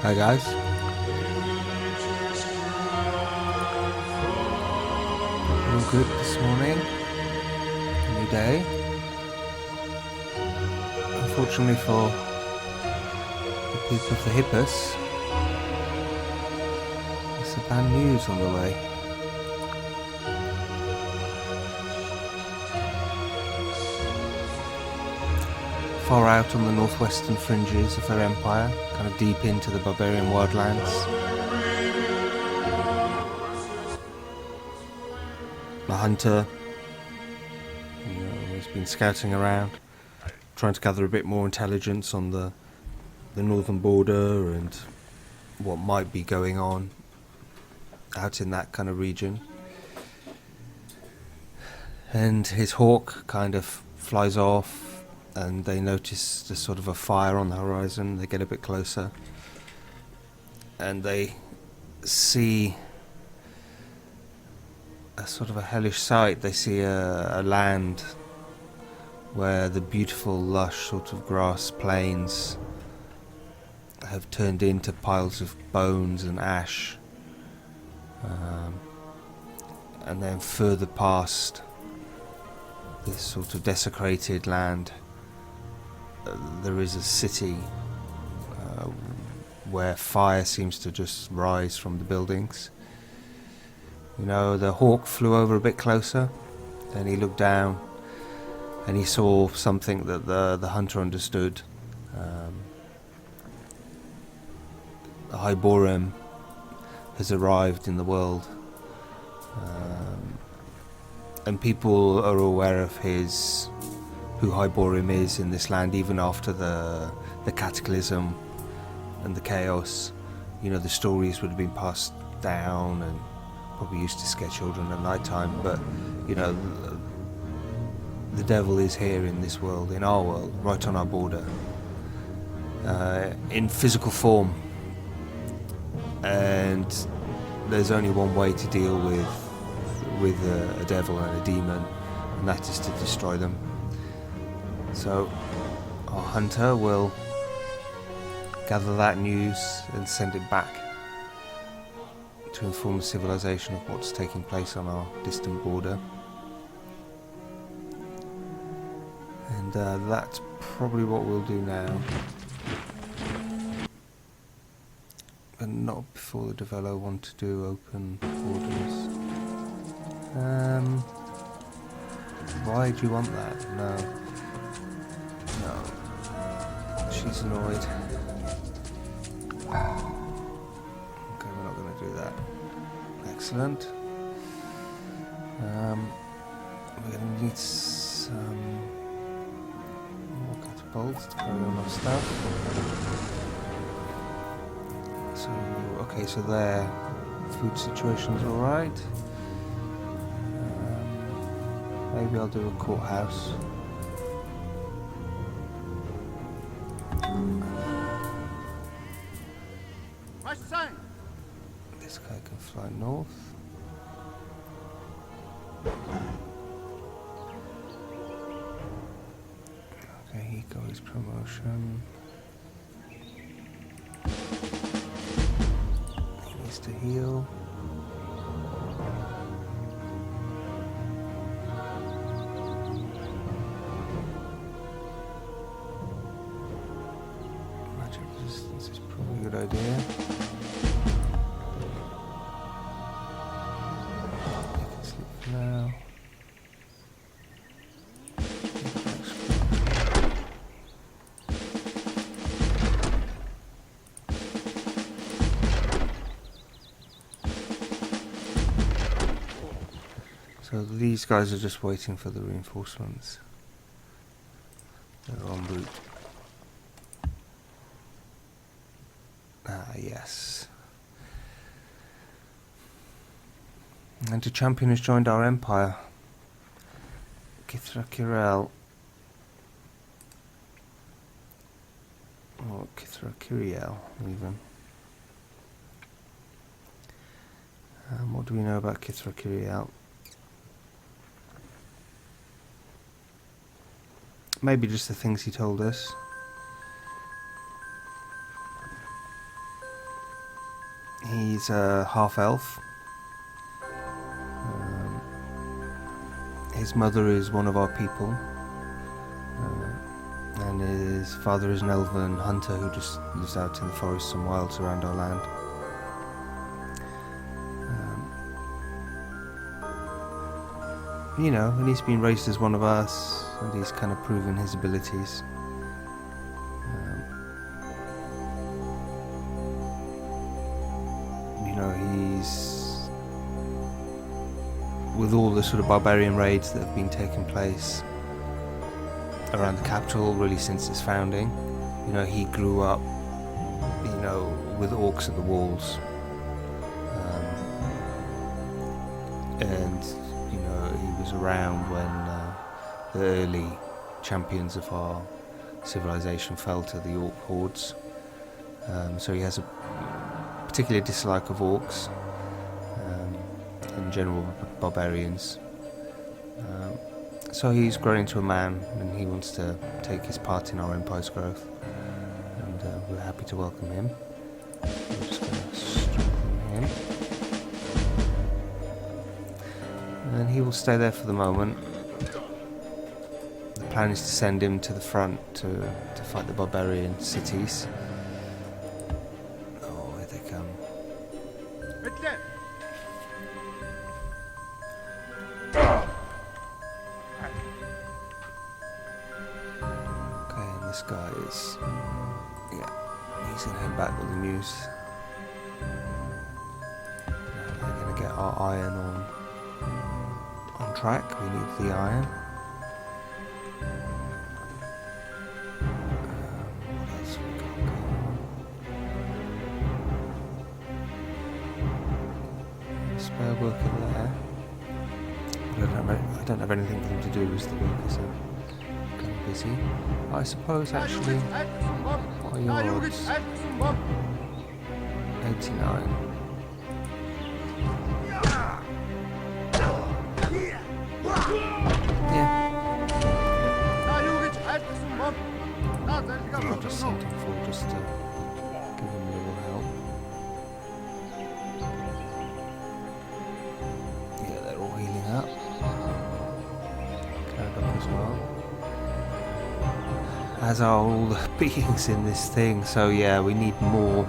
Hi guys. All good this morning. New day. Unfortunately for the people of the Erebus, there's some bad news on the way. Far out on the northwestern fringes of their empire, kind of deep into the barbarian wildlands, the hunter, has been scouting around, trying to gather a bit more intelligence on the northern border and what might be going on out in that kind of region. And his hawk kind of flies off, and they notice there's sort of a fire on the horizon. They get a bit closer, and they see a sort of a hellish sight. They see a land where the beautiful, lush sort of grass plains have turned into piles of bones and ash. And then further past this sort of desecrated land, there is a city where fire seems to just rise from the buildings. The hawk flew over a bit closer, and he looked down, and he saw something that the hunter understood. The Hyborim has arrived in the world, and people are aware of who Hyborim is in this land, even after the cataclysm and the chaos. The stories would have been passed down and probably used to scare children at night time, but the devil is here in this world, in our world, right on our border, in physical form, and there's only one way to deal with a devil and a demon, and that is to destroy them. So our hunter will gather that news and send it back to inform the civilization of what's taking place on our distant border. And that's probably what we'll do now. But not before the developer want to do open borders. Why do you want that? No. She's annoyed. Okay, we're not going to do that. Excellent. We're going to need some more catapults to carry on our stuff. So their food situation's alright. Maybe I'll do a courthouse. This guy can fly north. Okay, he got his promotion. He needs to heal. Magic resistance is probably a good idea. Now. So these guys are just waiting for the reinforcements. They're en route. Yes. And a champion has joined our empire. Kithra, or Kithra even. What do we know about Kithra? Maybe just the things he told us. He's a half-elf. His mother is one of our people. And his father is an elven hunter who just lives out in the forest and wilds around our land. You know, and he's been raised as one of us, and he's kind of proven his abilities. You know, he's, with all the sort of barbarian raids that have been taking place around the capital really since its founding, you know, he grew up, you know, with orcs at the walls. And you know, he was around when the early champions of our civilization fell to the orc hordes. So he has a particular dislike of orcs, in general barbarians. So he's grown into a man, and he wants to take his part in our empire's growth, and we're happy to welcome him. We're just going to strengthen him, and he will stay there for the moment. The plan is to send him to the front to fight the barbarian cities. Oh, here they come. This guy is, yeah, he's going to head back with the news. We're going to get our iron on track. We need the iron. What else we got going? Spare worker there. I don't have anything for them to do as the workers are kind of busy. I suppose actually, what are your odds? 89. Yeah. I'll just send him for just to give him a little help. Yeah, they're all healing up. Caradoc as well. As are all the beings in this thing, so yeah, we need more.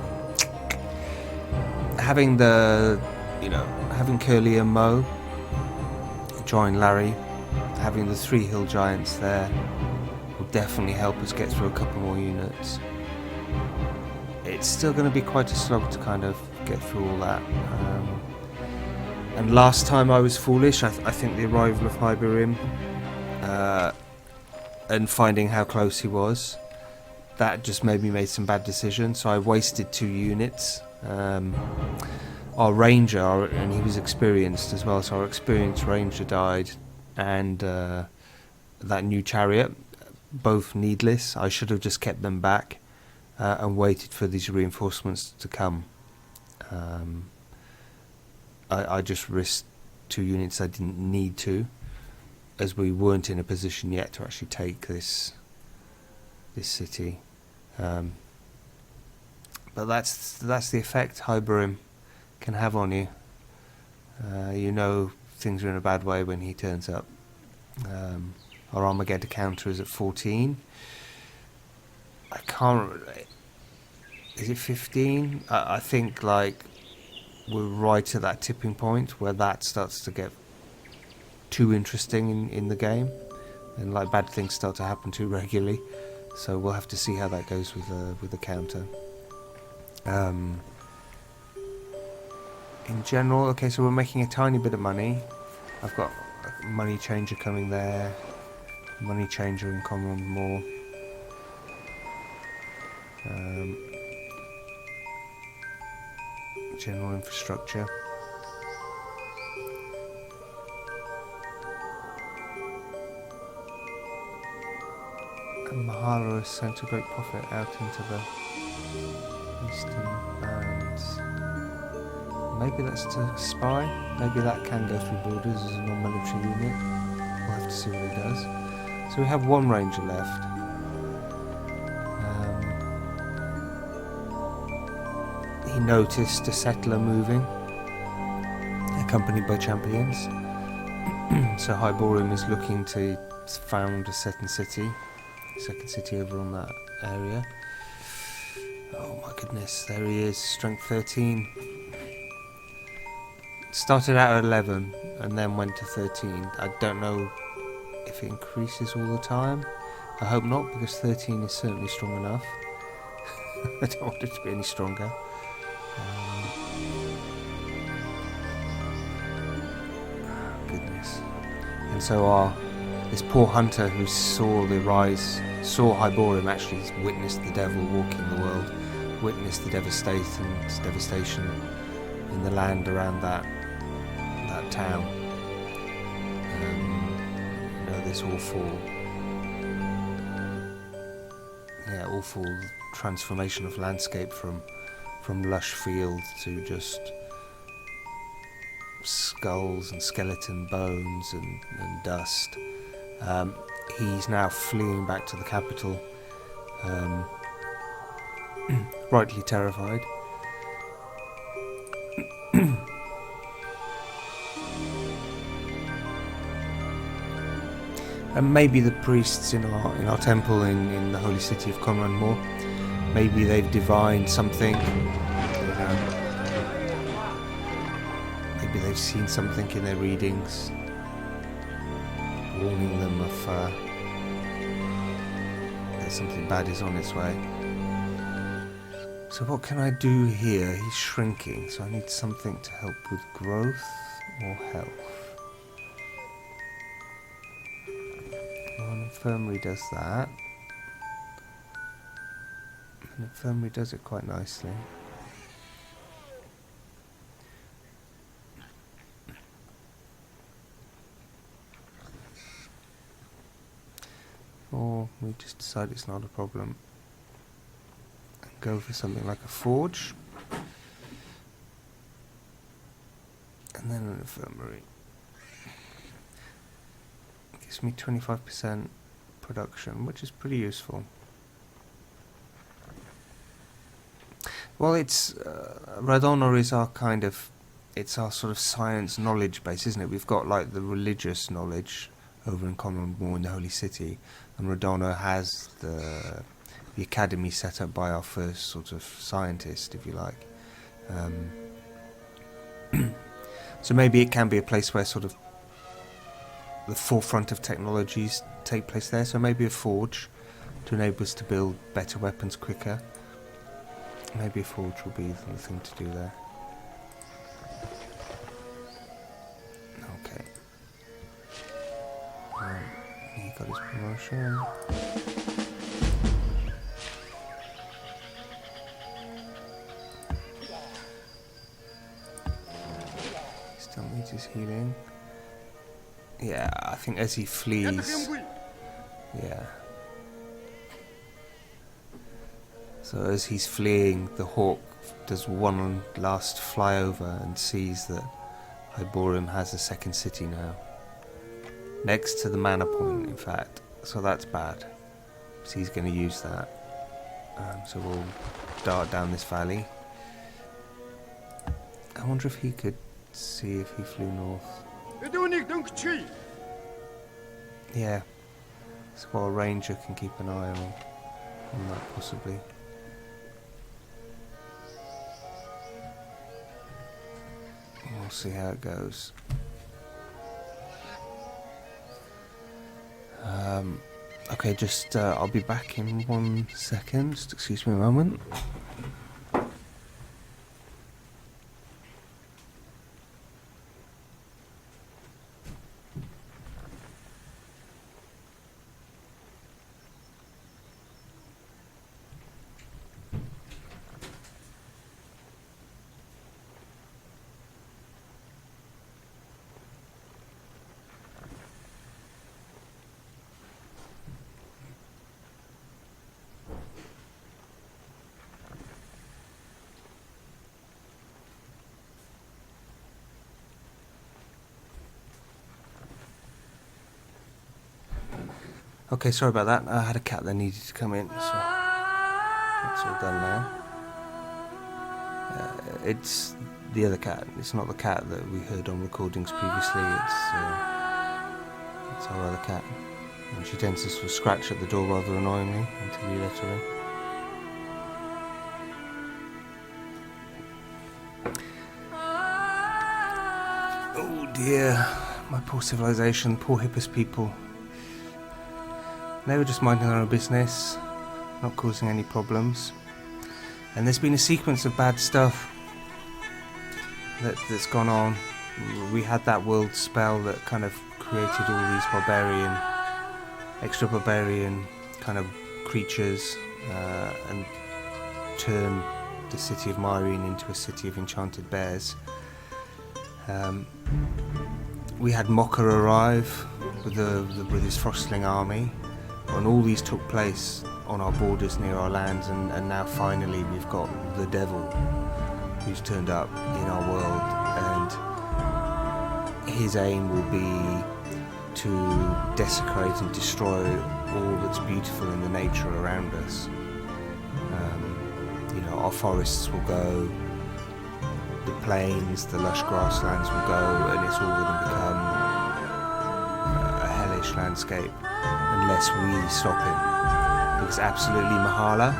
Having having Curly and Mo join Larry, having the 3 hill giants there will definitely help us get through a couple more units. It's still going to be quite a slog to kind of get through all that. And last time I was foolish. I think the arrival of Hyberim, and finding how close he was, that just made me make some bad decisions. So I wasted 2 units. Our ranger, and he was experienced as well, so our experienced ranger died, and that new chariot, both needless. I should have just kept them back and waited for these reinforcements to come. I just risked 2 units I didn't need to, as we weren't in a position yet to actually take this city. But that's the effect Hyberim can have on you. You know things are in a bad way when he turns up. Our Armageddon counter is at 14. I can't. Is it 15? I think like we're right at that tipping point where that starts to get too interesting in the game, and like bad things start to happen too regularly. So we'll have to see how that goes with the counter. In general, okay, so we're making a tiny bit of money. I've got a money changer coming there. Money changer in common more. General infrastructure. And Mahara has sent a great prophet out into the eastern lands. Maybe that's to spy. Maybe that can go through borders as a non-military unit. We'll have to see what he does. So we have 1 ranger left. He he noticed a settler moving, accompanied by champions. So Hyborim is looking to found a second city over on that area. Oh my goodness, there he is, strength 13. Started out at 11 and then went to 13. I don't know if it increases all the time. I hope not, because 13 is certainly strong enough. I don't want it to be any stronger. Goodness. And so this poor hunter who saw Hyborim actually witnessed the devil walking the world, witnessed the devastation in the land around that town. This awful transformation of landscape from lush fields to just skulls and skeleton bones and dust. He's now fleeing back to the capital, rightly terrified. And maybe the priests in our temple in the holy city of Conranmore, maybe they've divined something. Maybe they've seen something in their readings, warning them of that something bad is on its way. So what can I do here? He's shrinking, so I need something to help with growth or health. Well, an infirmary does that. An infirmary does it quite nicely. Or we just decide it's not a problem and go for something like a forge and then an infirmary. Gives me 25% production, which is pretty useful. Well, it's Radonor is our it's our sort of science knowledge base, isn't it? We've got like the religious knowledge over in Conranmore in the Holy City, and Radonor has the academy set up by our first sort of scientist, if you like. So maybe it can be a place where sort of the forefront of technologies take place there. So maybe a forge to enable us to build better weapons quicker. Maybe a forge will be the thing to do there. Okay. He got his promotion. Still needs his healing. Yeah, I think as he flees. Yeah. So as he's fleeing, the hawk does one last flyover and sees that Hyborim has a second city now. Next to the mana point, in fact. So that's bad. So he's going to use that. So we'll dart down this valley. I wonder if he could see if he flew north. Yeah. So while a ranger can keep an eye on that possibly. We'll see how it goes. Okay, just I'll be back in 1 second. Just excuse me a moment. Okay, sorry about that. I had a cat that needed to come in, so that's all done now. It's the other cat. It's not the cat that we heard on recordings previously. It's our other cat. And she tends to sort of scratch at the door rather annoyingly until you let her in. Oh dear, my poor civilization, poor Hippus people. They were just minding their own business, not causing any problems. And there's been a sequence of bad stuff that's gone on. We had that world spell that kind of created all these extra barbarian kind of creatures, and turned the city of Myrene into a city of enchanted bears. We had Mocker arrive with his Frostling army, and all these took place on our borders near our lands, and now finally we've got the devil who's turned up in our world, and his aim will be to desecrate and destroy all that's beautiful in the nature around us. Our forests will go, the plains, the lush grasslands will go, and it's all going to become a hellish landscape unless we stop him. Because absolutely Mahala,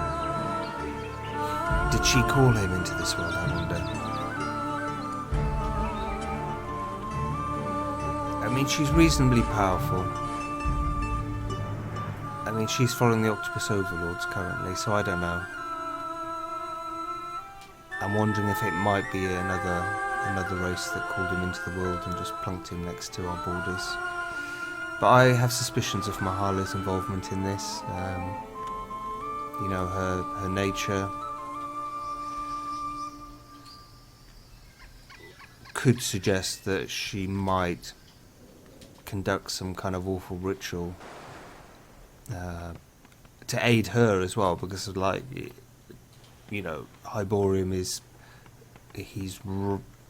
did she call him into this world, I wonder? I mean, she's reasonably powerful. I mean, she's following the Octopus Overlords currently, so I don't know. I'm wondering if it might be another race that called him into the world and just plunked him next to our borders. But I have suspicions of Mahala's involvement in this. Her nature could suggest that she might conduct some kind of awful ritual to aid her as well, because Hyborium he's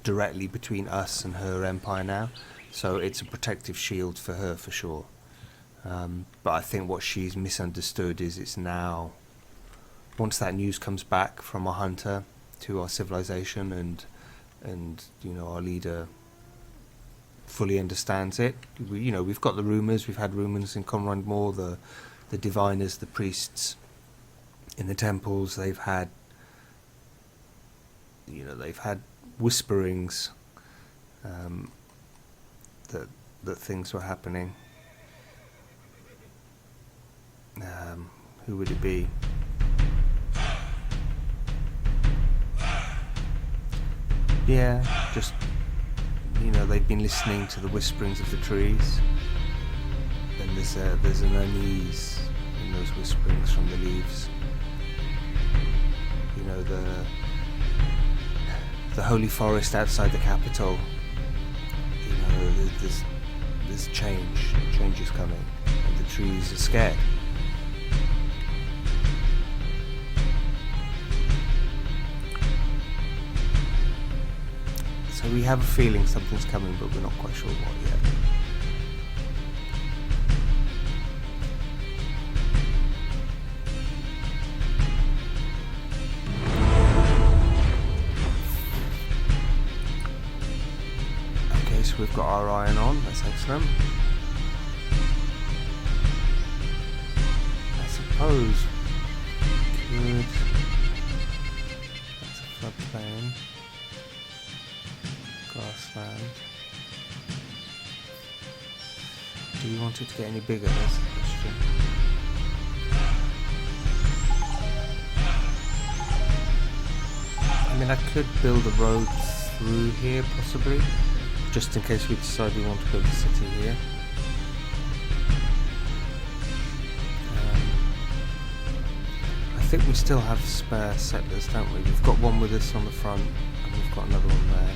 directly between us and her empire now, so it's a protective shield for her for sure. But I think what she's misunderstood is it's now, once that news comes back from our hunter to our civilization, and our leader fully understands it. We've got the rumours. We've had rumours in Conrad Moor, the diviners, the priests in the temples. They've had whisperings that things were happening. Who would it be? Yeah, just they've been listening to the whisperings of the trees, and there's an unease in those whisperings from the leaves. The holy forest outside the capital. There's change. Change is coming, and the trees are scared. So we have a feeling something's coming, but we're not quite sure what yet. Okay, so we've got our iron on, that's excellent. I suppose we could... That's a floodplain. Grassland. Do you want it to get any bigger? That's the question. I mean, I could build a road through here, possibly, just in case we decide we want to build a city here. I think we still have spare settlers, don't we? We've got one with us on the front, and we've got another one there.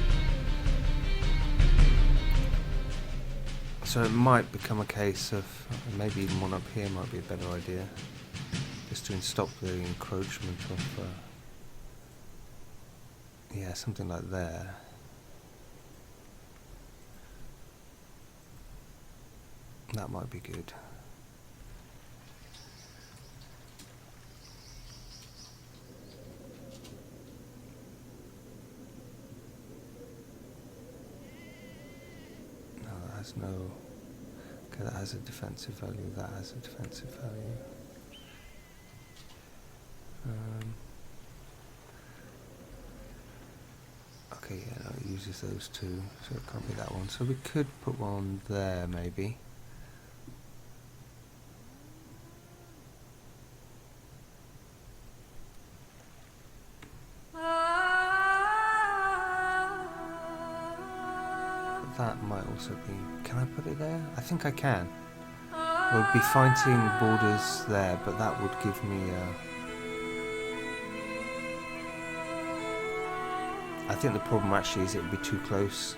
So it might become a case of maybe even one up here might be a better idea, just to stop the encroachment of something like there. That might be good. has no... Okay, that has a defensive value, that has a defensive value. Okay, yeah, no, it uses those two, so it can't be that one. So we could put one there, maybe. That might also be... Can I put it there? I think I can. I would be fighting borders there, but that would give me... I think the problem actually is it would be too close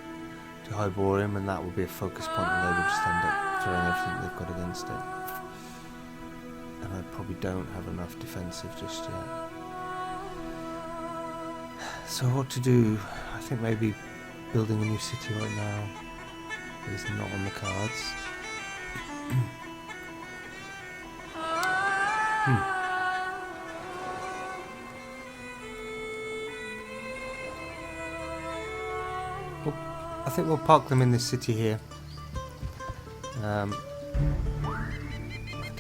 to Hyborium, and that would be a focus point, and they would just end up throwing everything they've got against it. And I probably don't have enough defensive just yet. So what to do? I think maybe building a new city right now is not on the cards. Well, I think we'll park them in this city here. I don't think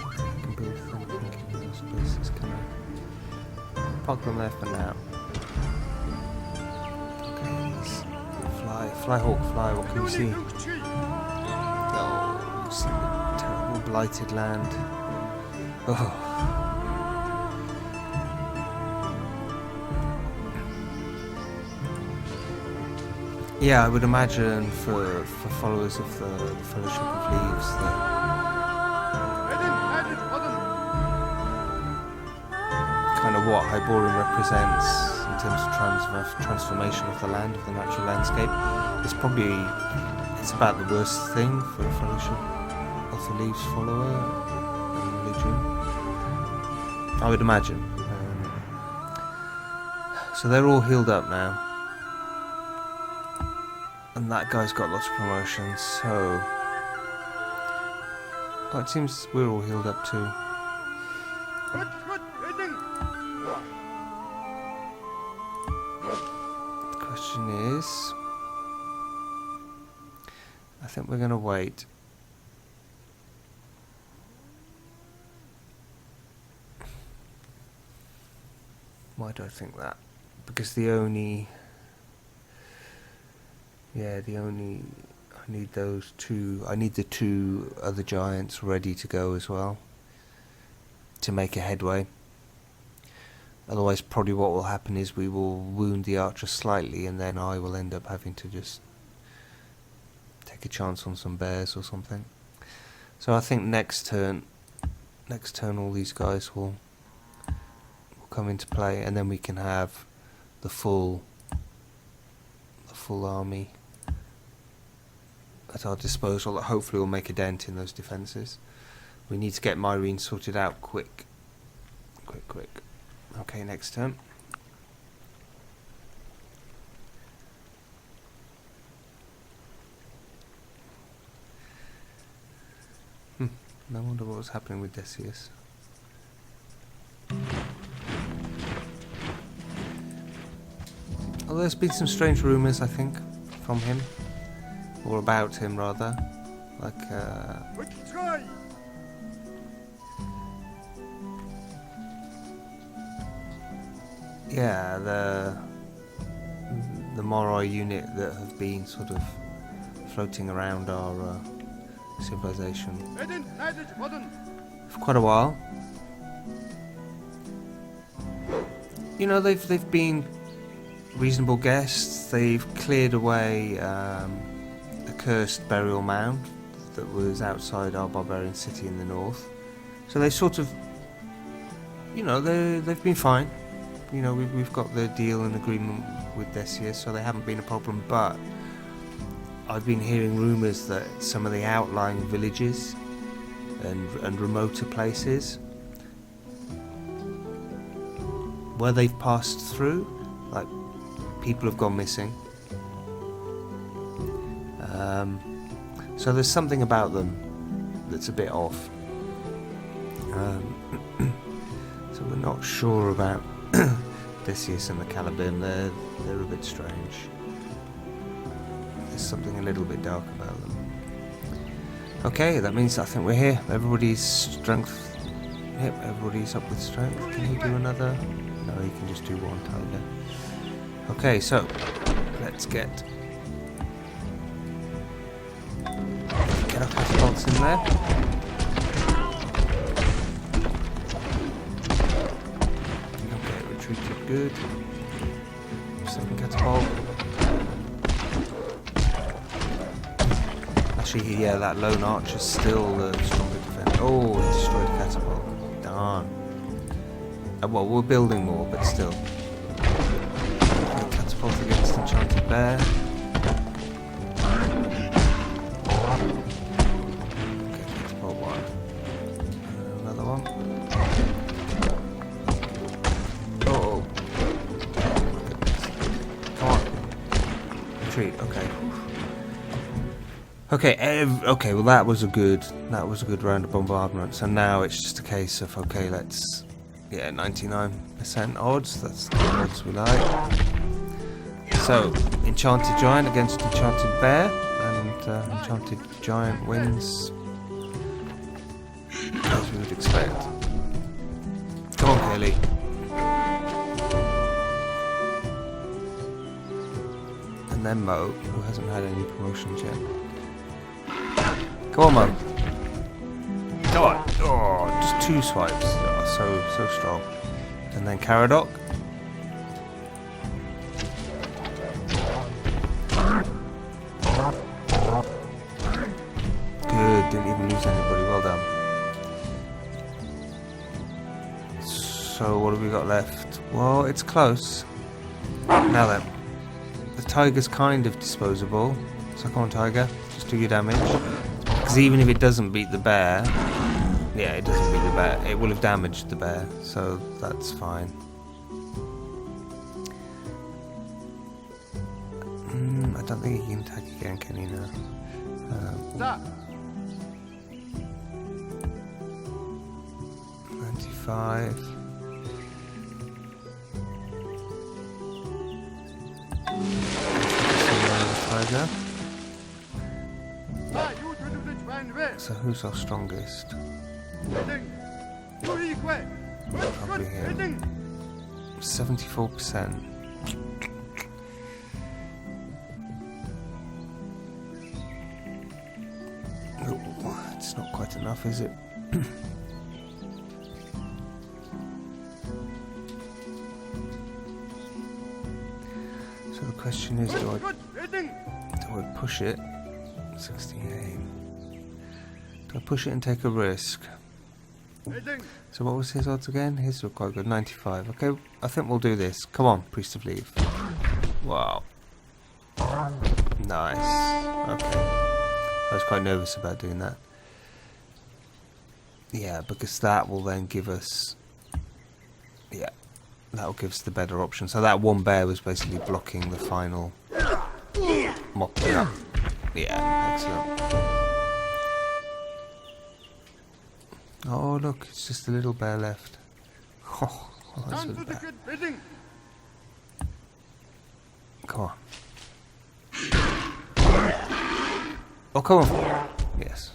I can build anything in those places, can I? Park them there for now. Fly, Hawk, fly, what can you see? Oh, you see the terrible blighted land. Oh. Yeah, I would imagine for followers of the Fellowship of Leaves that kind of what Hyborium represents in terms of transformation of the land, of the natural landscape. It's probably, it's about the worst thing for a Fellowship of the Leaves follower in religion, I would imagine. So they're all healed up now, and that guy's got lots of promotions, so... Oh, it seems we're all healed up too. The question is... I think we're going to wait. Why do I think that? Because I need those two, I need the two other giants ready to go as well to make a headway. Otherwise probably what will happen is we will wound the archer slightly, and then I will end up having to just take a chance on some bears or something. So I think next turn all these guys will come into play, and then we can have the full army at our disposal that hopefully will make a dent in those defences. We need to get Myrene sorted out quick. Okay, next turn. No wonder what was happening with Decius. Although there's been some strange rumours, I think, from him, or about him rather, like yeah, the Moroi unit that have been sort of floating around our civilization for quite a while. You know, they've been reasonable guests. They've cleared away a cursed burial mound that was outside our barbarian city in the north. So they sort of, you know, they've been fine. You know, we've got the deal and agreement with Decius, so they haven't been a problem. But I've been hearing rumours that some of the outlying villages and remoter places where they've passed through, like, people have gone missing. So there's something about them that's a bit off. So we're not sure about Decius and the Caliban. They're a bit strange. There's something a little bit dark about them. Okay, that means I think we're here. Everybody's strength. Yep, everybody's up with strength. Can you do another? No, you can just do one tiger. Okay, so let's get our catapults in there. Okay, retreated good. Second catapult. Actually, yeah, that lone archer's still the stronger defender. Oh, he destroyed a catapult. Darn. Well, we're building more, but still. Catapult against Enchanted Bear. Okay, catapult one. Another one. Oh. Come on. Retreat. Okay. Okay, okay. Well, that was a good round of bombardment. So now it's just a case of 99% odds. That's the odds we like. So Enchanted Giant against Enchanted Bear, and Enchanted Giant wins, as we would expect. Come on, Kelly. And then Mo, who hasn't had any promotions yet. Come on, Mo. Come on. Oh, just 2 swipes. Oh, so strong. And then Caradoc. Good. Didn't even lose anybody. Well done. So what have we got left? Well, it's close. Now then. The tiger's kind of disposable. So come on, tiger. Just do your damage. Because even if it doesn't beat the bear, yeah, it doesn't beat the bear, it will have damaged the bear, so that's fine. I don't think he can attack again, can he now? 95. Tiger. So who's our strongest? Probably him. 74%. Oh, it's not quite enough, is it? So the question is, do I push it? 68. Do I push it and take a risk? So what was his odds again? His were quite good, 95. Okay, I think we'll do this. Come on, Priest of Leave. Wow. Nice. Okay. I was quite nervous about doing that. Yeah, because that will then give us... Yeah, that will give us the better option. So that one bear was basically blocking the final... Mopping up. Yeah, excellent. Oh, look, it's just a little bear left. Oh, that's a bad. Come on. Oh, come on. Yes.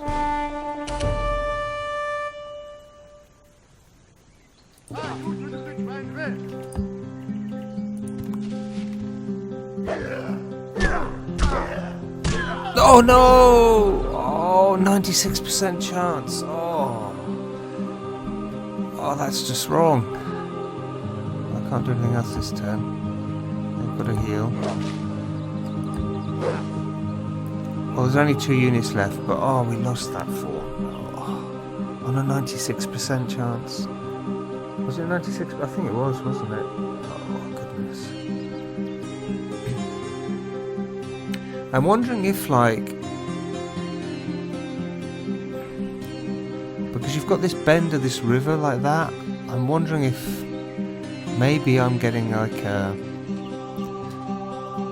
Oh, no! Oh, 96% chance. Oh, that's just wrong. I can't do anything else this turn. I've got to heal. Well, there's only 2 units left, but oh, we lost that 4. Oh, on a 96% chance. Was it 96? I think it was, wasn't it? Oh, goodness. I'm wondering if, like... Because you've got this bend of this river like that, I'm wondering if maybe I'm getting like a...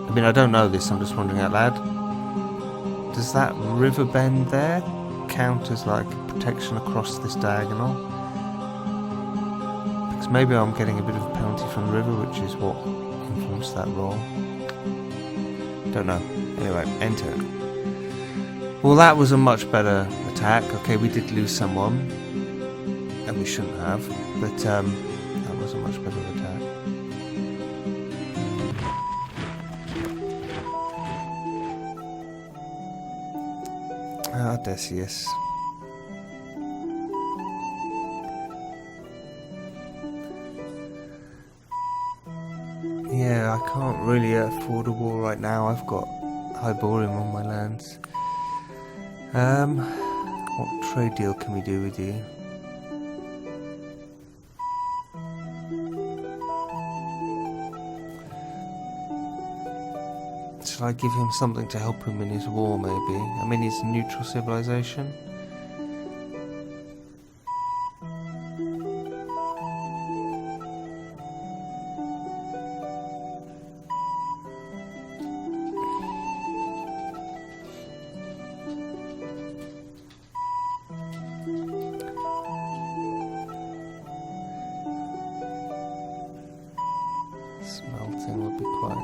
I mean, I don't know this, I'm just wondering out loud. Does that river bend there count as like protection across this diagonal? Because maybe I'm getting a bit of a penalty from the river, which is what influenced that roll. Don't know. Anyway, enter. Well, that was a much better attack. Okay, we did lose someone, and we shouldn't have, but that was a much better attack. Ah, Decius. Yeah, I can't really afford a war right now. I've got Hyborium on my lands. What trade deal can we do with you? Shall I give him something to help him in his war, maybe? I mean, he's a neutral civilization. Smelting would be quite...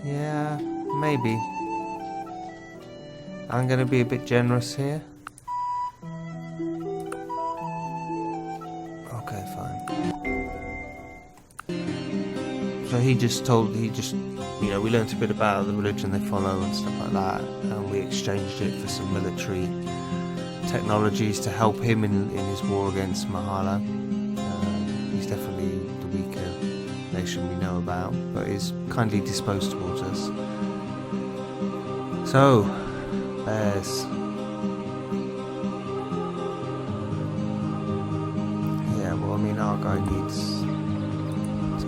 Yeah, maybe. I'm going to be a bit generous here. Okay, fine. So he just, you know, we learnt a bit about the religion they follow and stuff like that, and we exchanged it for some military technologies to help him in his war against Mahala. He's definitely the weaker nation we know about, but is kindly disposed towards us. So, bears. Yeah, well, I mean, our guy needs...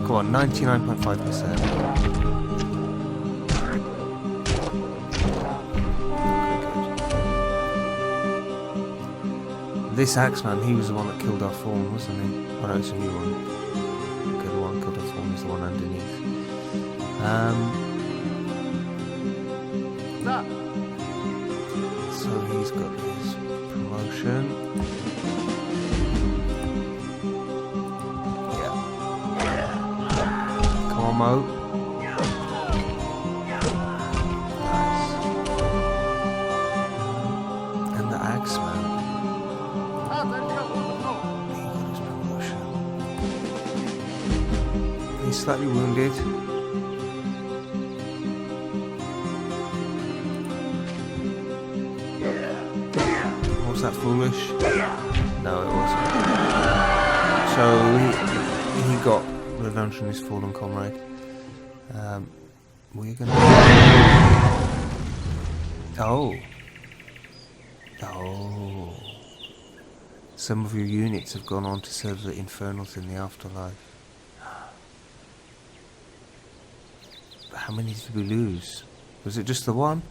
Come on, 99.5%. This Axeman, he was the one that killed our fawn, wasn't he? Oh no, it's a new one. Okay, the one killed our fawn is the one underneath. So he's got his promotion. Yeah. Come on, Mo. Nice. And the Axeman. He's slightly wounded. Was that foolish? No, it wasn't. So he got revenge on his fallen comrade. We're gonna... Oh. Some of your units have gone on to serve the infernals in the afterlife. But how many did we lose? Was it just the one?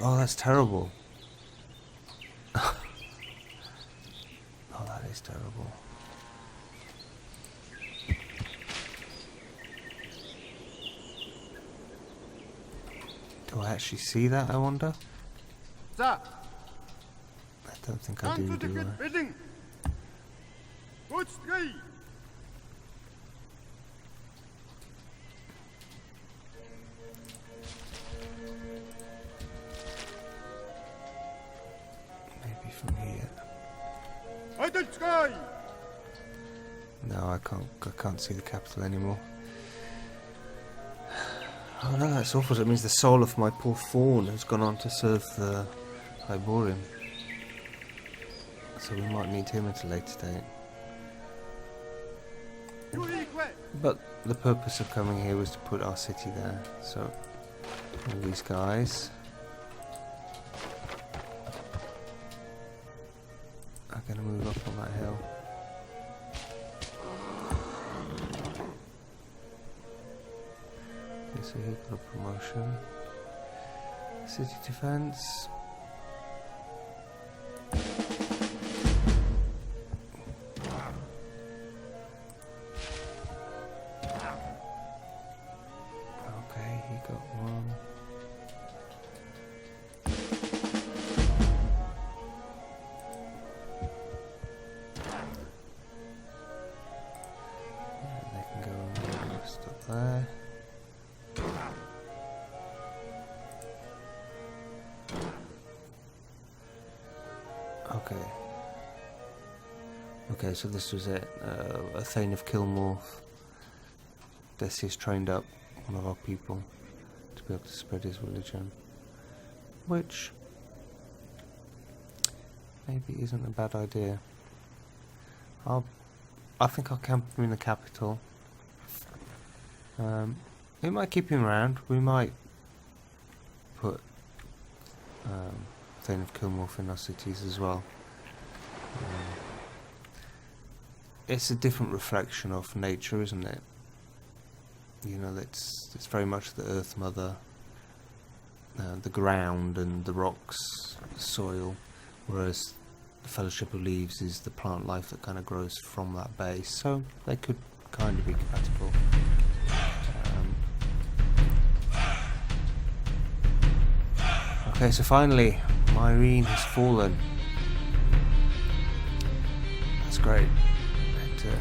Oh, that's terrible. Oh, that is terrible. Do I actually see that, I wonder? I don't think I do, do I? Maybe from here. No, I can't see the capital anymore. Oh no, that's awful. It means the soul of my poor fawn has gone on to serve the Hyborium. So we might need him at a later date. But the purpose of coming here was to put our city there. So, all these guys are going to move up on that hill. Okay, so he got a promotion. City defense. there. Okay. Okay, so this was it. A Thane of Kilmorth. Decius trained up one of our people to be able to spread his religion. Which maybe isn't a bad idea. I think I'll camp him in the capital. We might keep him around. We might put Thane of Kilmorth in our cities as well. It's a different reflection of nature, isn't it? You know, it's very much the Earth Mother, the ground and the rocks, the soil, whereas the Fellowship of Leaves is the plant life that kind of grows from that base. So they could kind of be compatible. Okay, so finally, Myrene has fallen. That's great. And,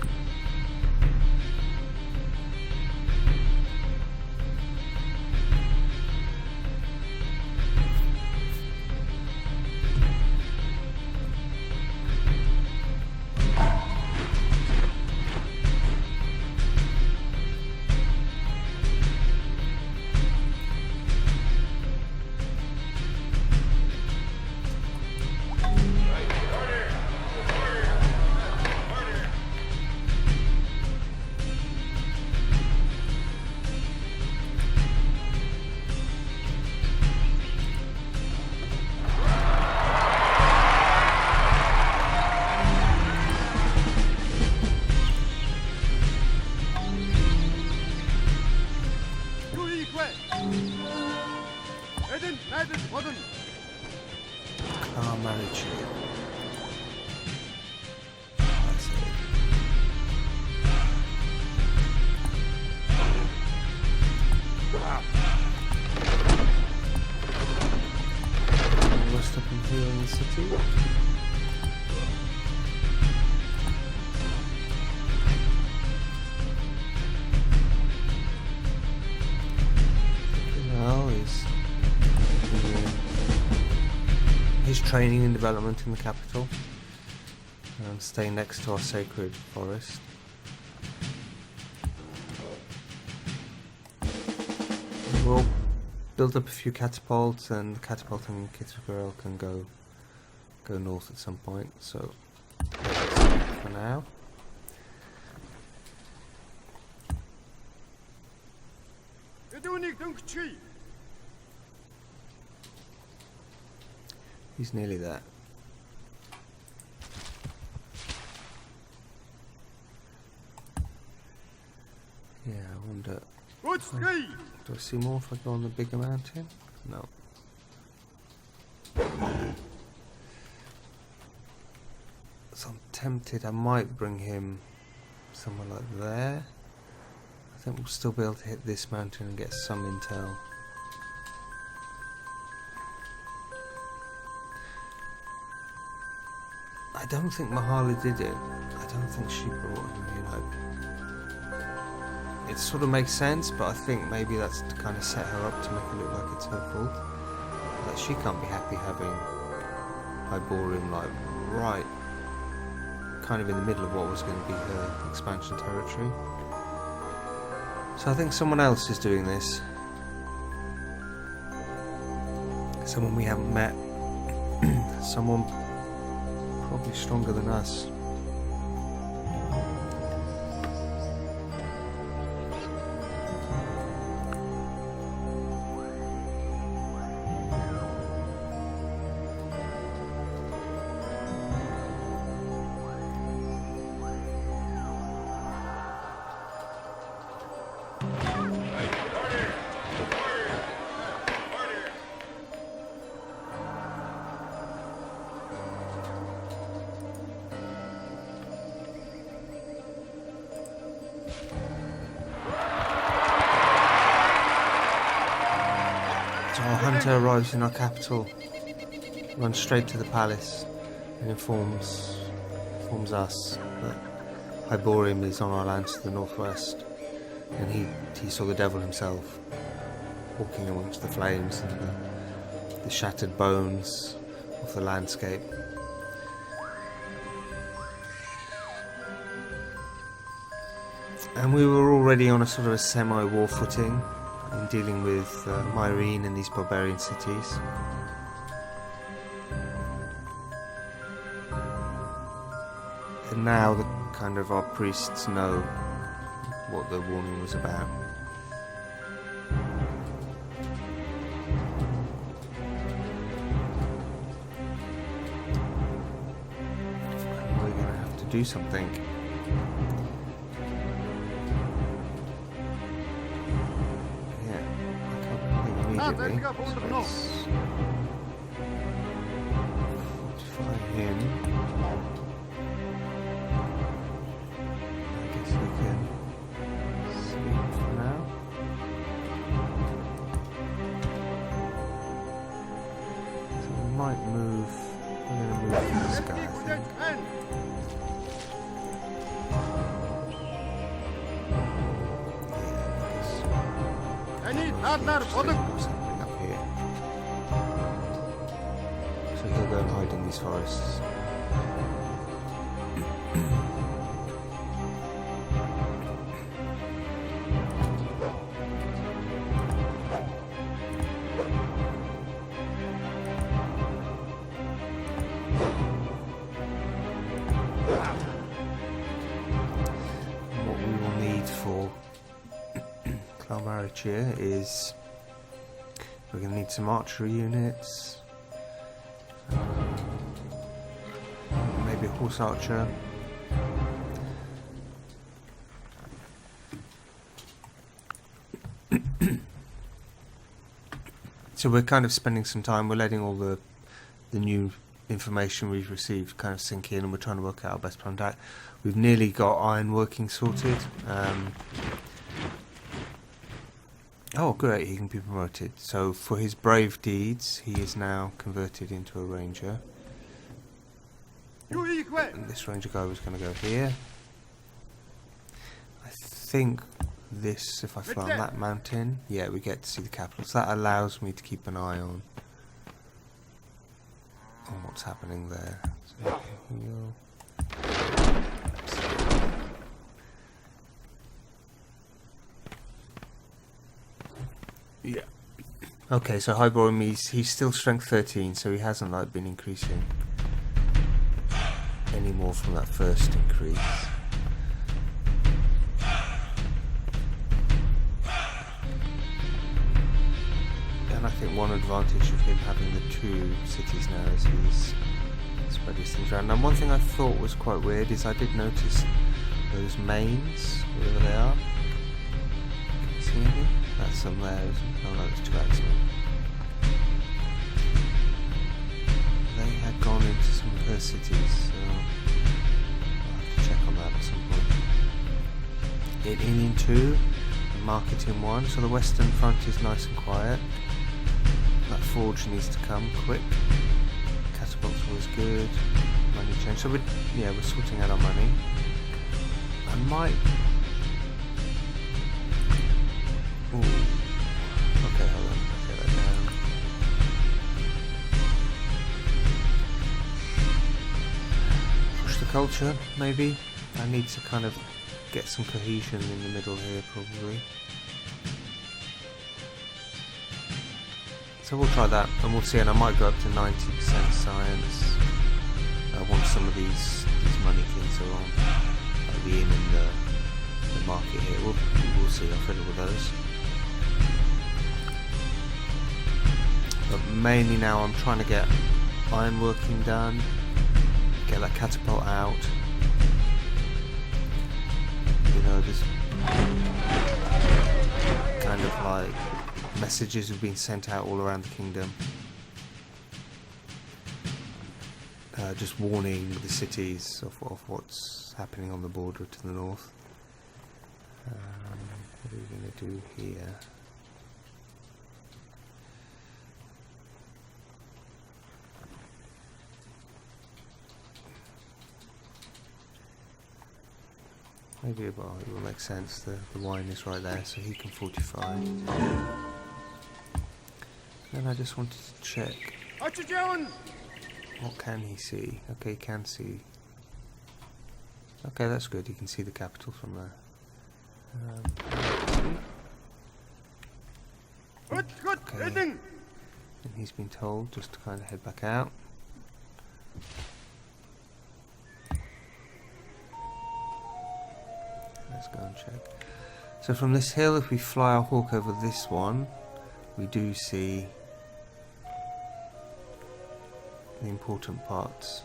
Car marriage. That's it. Rest up in here in the city. Well, his training and development in the capital, and staying next to our sacred forest. We'll build up a few catapults, and the catapult and Kithra can go north at some point. So for now. He's nearly there. Yeah, I wonder. Do I see more if I go on the bigger mountain? No. So I'm tempted. I might bring him somewhere like there. I think we'll still be able to hit this mountain and get some intel. I don't think Mahala did it. I don't think she brought him, you know. It sort of makes sense, but I think maybe that's to kind of set her up to make it look like it's her fault. Like, she can't be happy having Hyborim, like, right kind of in the middle of what was going to be her expansion territory. So I think someone else is doing this. Someone we haven't met. Someone probably stronger than us. Our hunter arrives in our capital, runs straight to the palace, and informs us that Hyborim is on our lands to the northwest. and he saw the devil himself walking amongst the flames and the shattered bones of the landscape. And we were already on a sort of a semi-war footing in dealing with Myrene and these barbarian cities. And now the kind of our priests know what the warning was about. And we're going to have to do something. Immediately. So let's fortify him. I guess we can sleep for now. So we might move. We're going to move this guy, I think. What's happening up here? So he'll go and hide in these forests. And what we will need for Clamarichir is we're going to need some archery units, maybe a horse archer, so we're kind of spending some time, we're letting all the new information we've received kind of sink in, and we're trying to work out our best plan of attack. We've nearly got ironworking sorted. Oh great, he can be promoted. So for his brave deeds, he is now converted into a ranger. And this ranger guy was going to go here. I think this, if I fly on that mountain, yeah, we get to see the capital. So that allows me to keep an eye on what's happening there. So yeah. Okay, so Highborn, he's still strength 13, so he hasn't like been increasing any more from that first increase. And I think one advantage of him having the 2 cities now is he's spread his things around. Now one thing I thought was quite weird is I did notice those mains, wherever they are. Can you see anything? That's some there, isn't it? Oh no, there's 2 axemen. They had gone into some of her cities, so I'll have to check on that at some point. In 2, and market in 1, so the western front is nice and quiet. That forge needs to come quick. Catapult's always good. Money change. So we're sorting out our money. I might. Ooh. Okay, hold on. I'll get that down. Push the culture, maybe. I need to kind of get some cohesion in the middle here, probably. So we'll try that, and we'll see. And I might go up to 90% science once some of these money things are on, like the inn and the market here. We'll see. I'll fiddle with those. But mainly now I'm trying to get ironworking done, get that catapult out. You know, there's kind of like messages have been sent out all around the kingdom, just warning the cities of what's happening on the border to the north. What are we going to do here? Maybe it will make sense. The wine is right there, so he can fortify. Then I just wanted to check. What can he see? Okay, he can see. Okay, that's good. You can see the capital from there. Okay. And he's been told just to kind of head back out. Let's go and check. So from this hill, if we fly our hawk over this one, we do see the important parts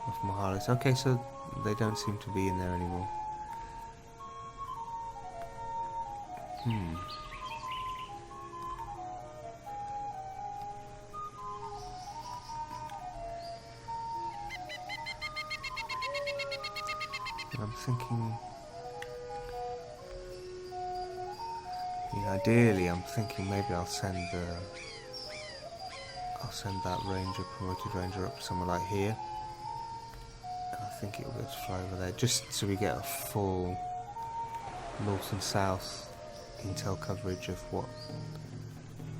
of Mahalis. Okay, so they don't seem to be in there anymore. I'm thinking, ideally I'm thinking maybe I'll send that ranger, promoted ranger, up somewhere like here. And I think it'll be able to fly over there, just so we get a full north and south intel coverage of what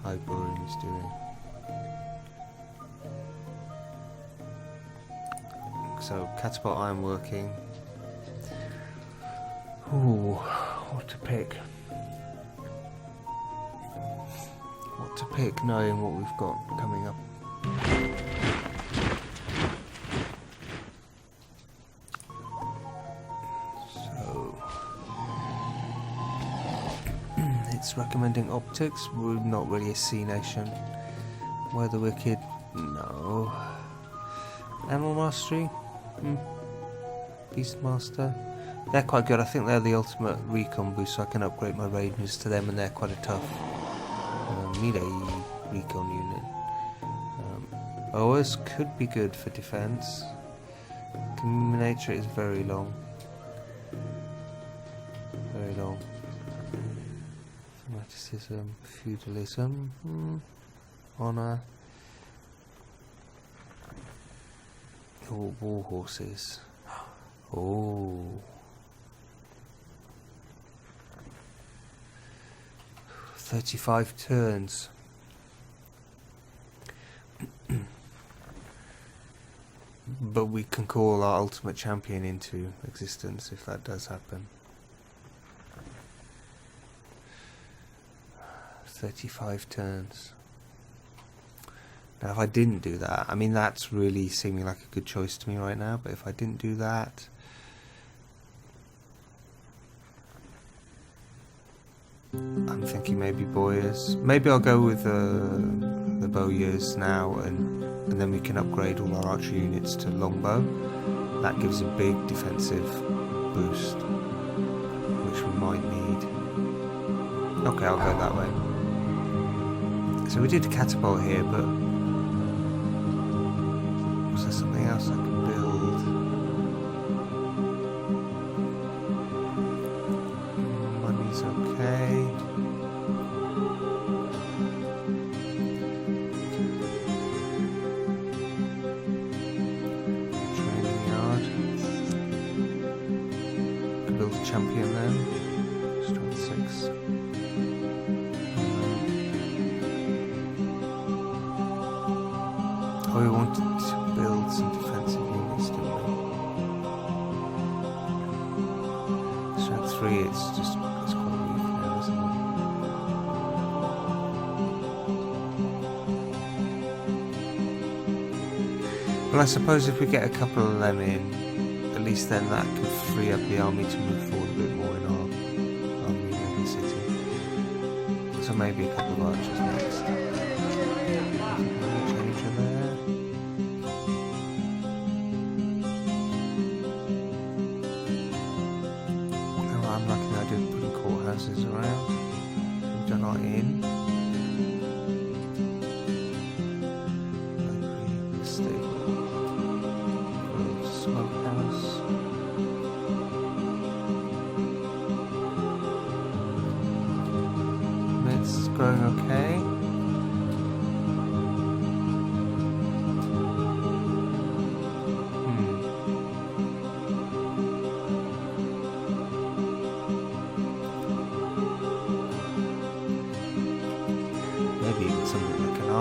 Hyperborean is doing. So catapult iron working. Ooh, what to pick? What to pick, knowing what we've got coming up. So it's recommending optics. We're not really a sea nation. Weather wicked, no. Animal mastery, Beastmaster. They're quite good. I think they're the ultimate recon boost, so I can upgrade my rangers to them, and they're quite a tough melee recon unit. Boas could be good for defense. Comminator is very long. Very long. Fanaticism, feudalism, honor. Oh, war horses. Oh. 35 turns. But we can call our ultimate champion into existence if that does happen. 35 turns. Now if I didn't do that, I mean that's really seeming like a good choice to me right now, but if I didn't do that, I'm thinking maybe bowyers. Maybe I'll go with the bowyers now, and then we can upgrade all our archery units to longbow. That gives a big defensive boost, which we might need. Okay, I'll go that way. So we did a catapult here, but was there something else I could build? Money's okay. Training yard. Could build a champion then. Strength 6. Oh, we wanted to build some defensive units, didn't we? Strength 3, it's quite weak now, isn't it? Well, I suppose if we get a couple of them in, at least then that could free up the army to move forward a bit more in our army in the city. So maybe a couple of archers next. Around, we've done our inn. Library, stable, smokehouse. It's growing okay.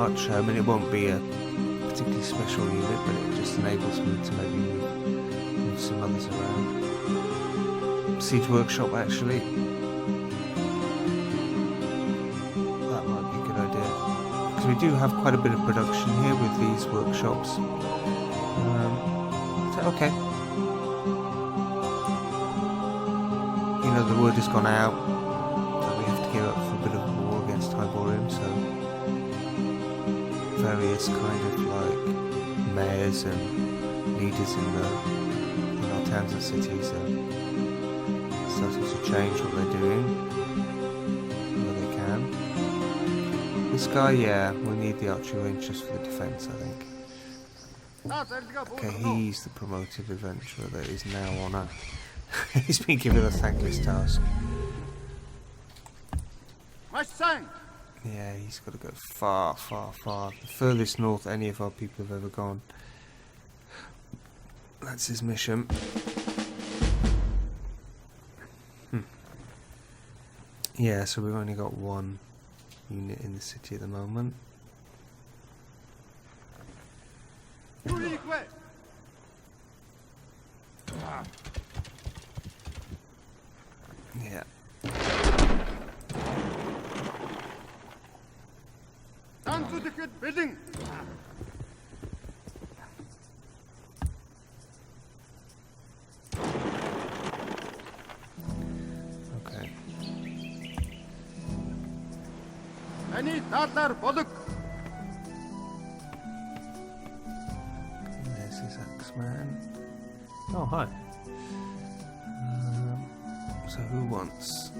archer. I mean, it won't be a particularly special unit, but it just enables me to maybe move some others around. Siege workshop, actually. That might be a good idea. Because we do have quite a bit of production here with these workshops. So, okay. You know, the word has gone out that we have to gear up for a bit of a war against Tiborium, so various kind of like mayors and leaders in our towns and cities are starting to change what they're doing where they can. This guy, yeah, we need the archery range just for the defense, I think. Okay, he's the promoted adventurer that is now on a... he's been given a thankless task. Yeah, he's got to go far, far, far. The furthest north any of our people have ever gone. That's his mission. Yeah, so we've only got one unit in the city at the moment. Yeah. Okay. There's his axeman. Oh, hi. So who wants?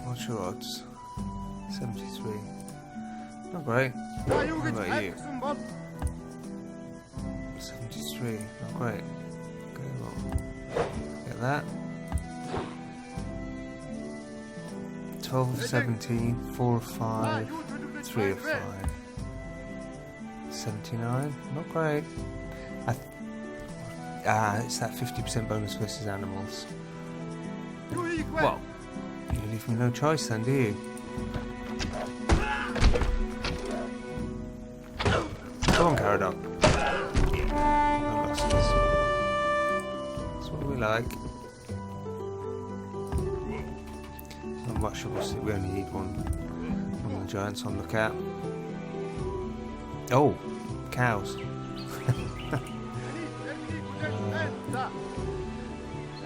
What's your odds? 73. Not great. How about you? 73. Not great. Okay, well, get that. 12 of 17, 4 of 5, 3 of 5. 79. Not great. It's that 50% bonus versus animals. Well, you leave me no choice then, do you? Come on, Caradoc. No losses. That's what we like. Not much, obviously. We only need one of the giants on lookout. Oh, cows.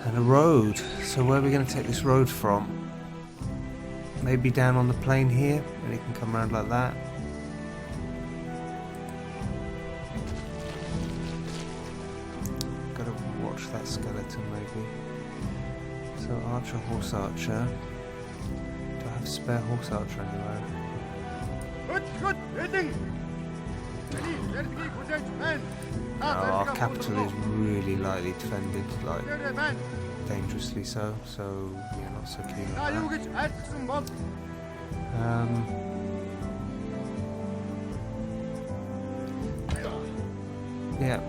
And a road. So where are we going to take this road from? Maybe down on the plain here, and it can come around like that. Gotta watch that skeleton maybe. So archer, horse archer. Do I have a spare horse archer anywhere? No, our capital is really lightly defended, like dangerously so. So yeah, not so keen on that. Yeah.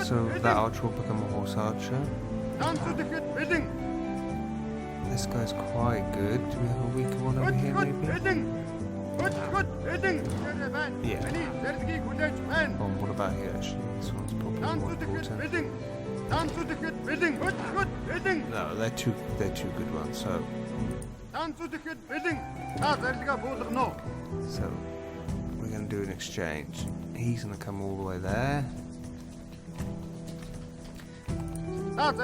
So that archer will become a horse archer. This guy's quite good. Do we have a weaker one over here maybe? Yeah. Oh, what about here actually? This one's probably more important. No, they're two good ones, so we're gonna do an exchange. He's gonna come all the way there. And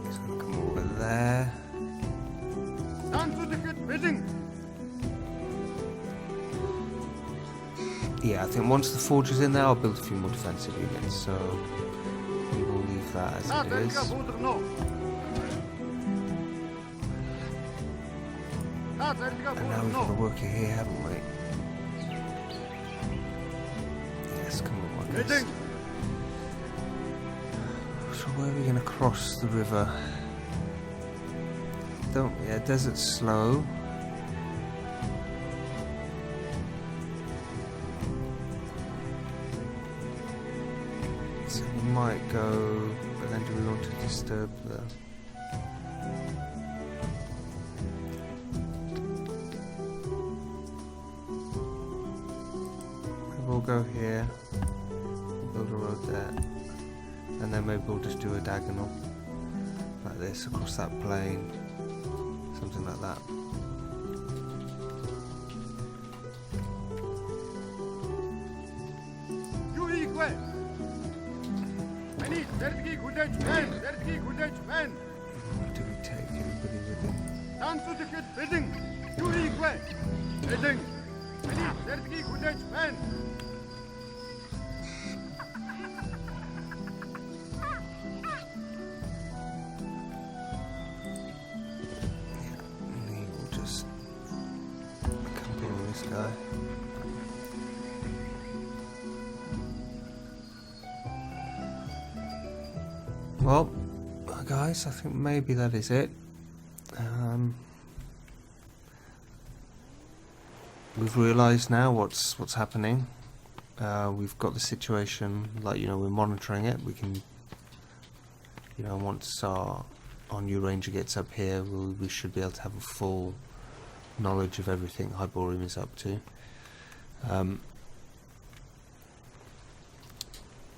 he's gonna come all the way there. Yeah, I think once the forge is in there, I'll build a few more defensive units, so we will leave that as it is. And now we've got to work it here, haven't we? Yes, come on, guys. So where are we going to cross the river? Yeah, desert's slow. So we might go, but then do we want to disturb the... We'll go here, build a road there, and then maybe we'll just do a diagonal like this across that plane, something like that. Do we take everybody with him? Guy. Well, guys, I think maybe that is it. We've realised now what's happening. We've got the situation, like, we're monitoring it. We can, once our new ranger gets up here, we should be able to have a full knowledge of everything Hyborium is up to.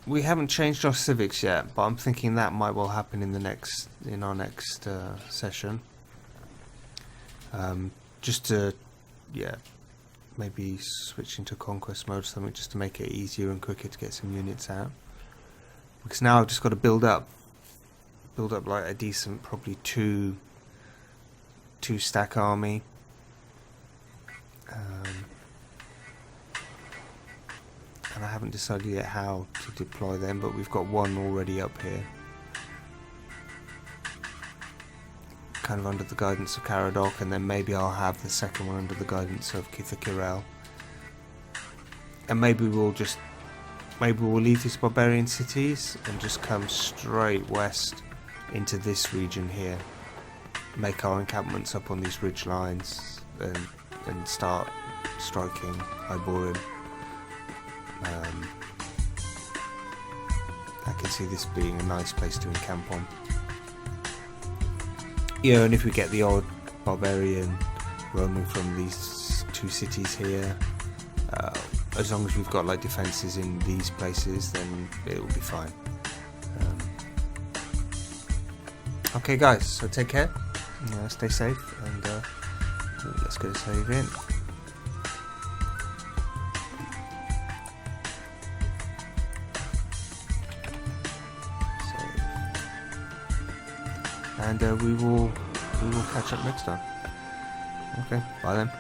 We haven't changed our civics yet, but I'm thinking that might well happen in our next session. Just to, maybe switch into conquest mode or something, just to make it easier and quicker to get some units out. Because now I've just got to build up like a decent, probably two stack army. And I haven't decided yet how to deploy them, but we've got one already up here, kind of under the guidance of Caradoc, and then maybe I'll have the second one under the guidance of Kithra. And maybe we'll leave these barbarian cities and just come straight west into this region here, make our encampments up on these ridge lines, and start striking Hyborium. I can see this being a nice place to encamp on. And if we get the odd barbarian roaming from these two cities here, as long as we've got like defences in these places, then it will be fine. Okay guys, so take care, stay safe, and let's get a save in. And we will catch up next time. Okay, bye then.